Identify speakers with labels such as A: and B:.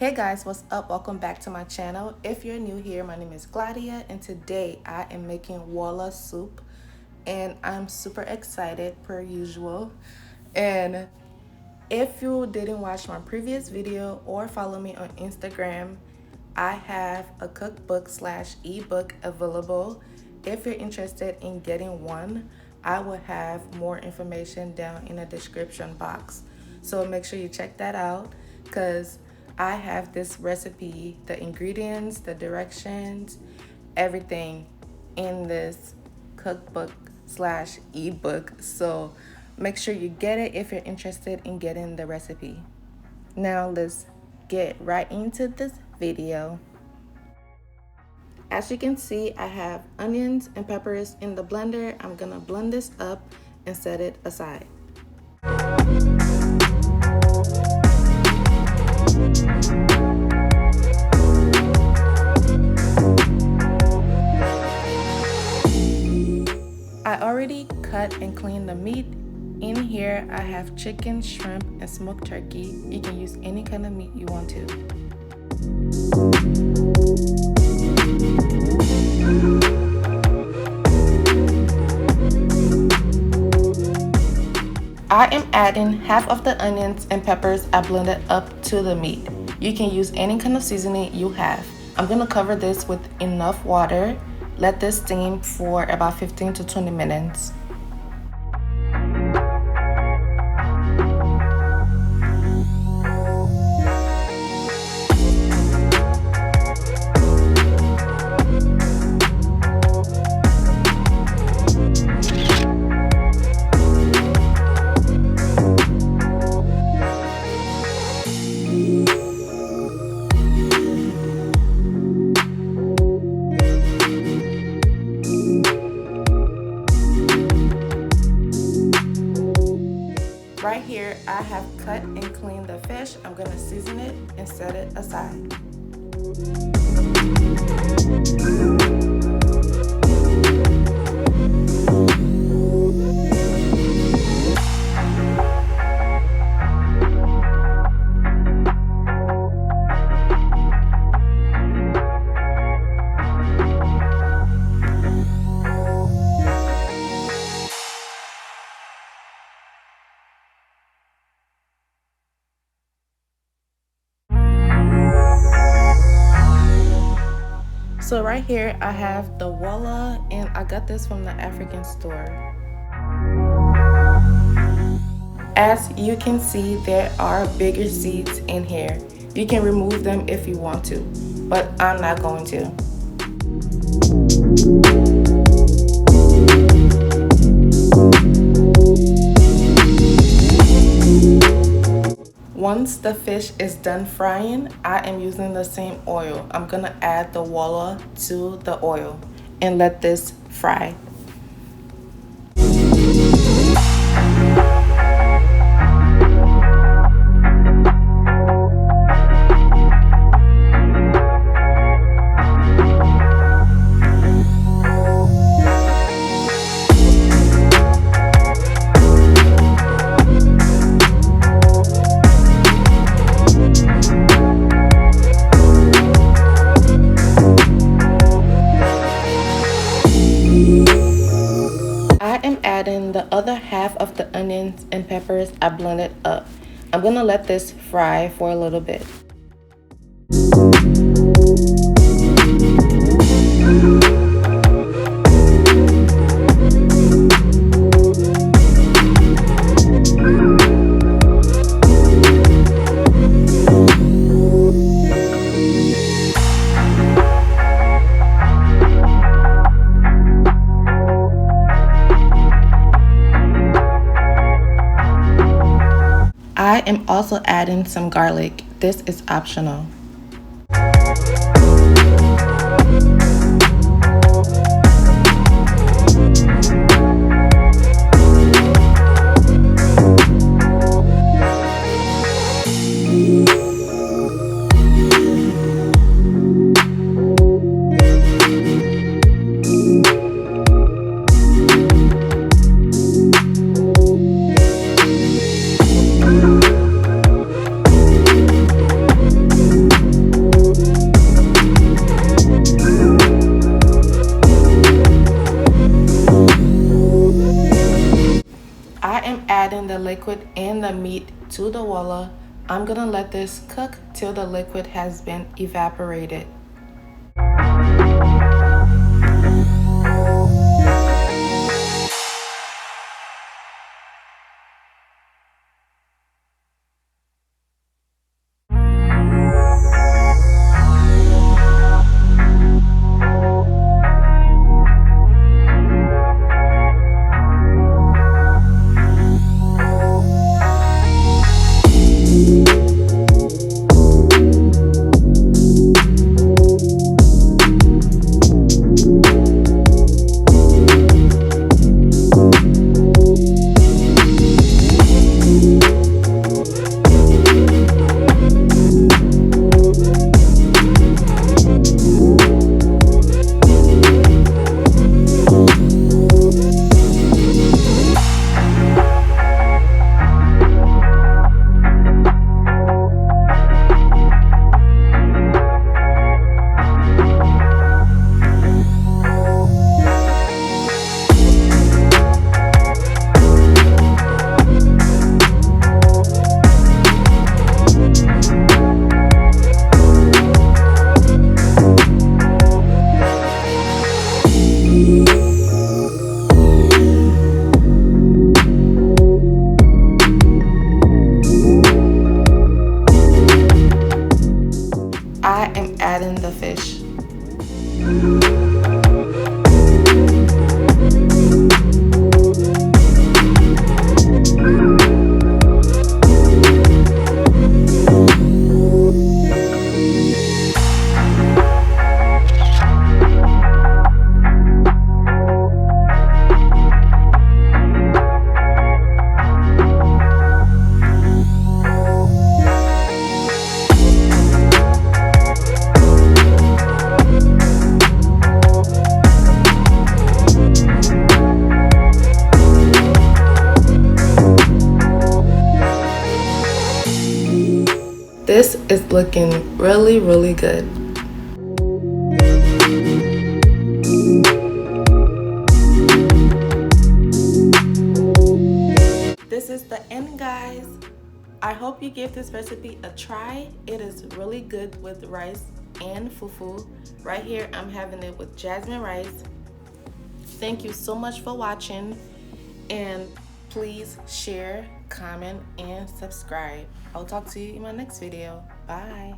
A: Hey guys, what's up? Welcome back to my channel. If you're new here, my name is Gladia and today I am making Wholo soup and I'm super excited per usual. And if you didn't watch my previous video or follow me on Instagram, I have a cookbook / ebook available. If you're interested in getting one, I will have more information down in the description box. So make sure you check that out because I have this recipe, the ingredients, the directions, everything in this cookbook / ebook. So make sure you get it if you're interested in getting the recipe. Now let's get right into this video. As you can see, I have onions and peppers in the blender. I'm gonna blend this up and set it aside. I already cut and cleaned the meat. In here, I have chicken, shrimp, and smoked turkey. You can use any kind of meat you want to. I am adding half of the onions and peppers I blended up to the meat. You can use any kind of seasoning you have. I'm gonna cover this with enough water. Let this steam for about 15 to 20 minutes. Right here, I have cut and cleaned the fish. I'm gonna season it and set it aside. So right here, I have the Wholo, and I got this from the African store. As you can see, there are bigger seeds in here. You can remove them if you want to, but I'm not going to. Once the fish is done frying, I am using the same oil. I'm gonna add the Wholo to the oil and let this fry. Adding the other half of the onions and peppers I blended up. I'm gonna let this fry for a little bit. I am also adding some garlic. This is optional. the meat to the wholo. I'm gonna let this cook till the liquid has been evaporated. I am adding the fish. This is looking really, really good. This is the end, guys. I hope you give this recipe a try. It is really good with rice and fufu. Right here, I'm having it with jasmine rice. Thank you so much for watching, and please share, comment, and subscribe. I'll talk to you in my next video. Bye.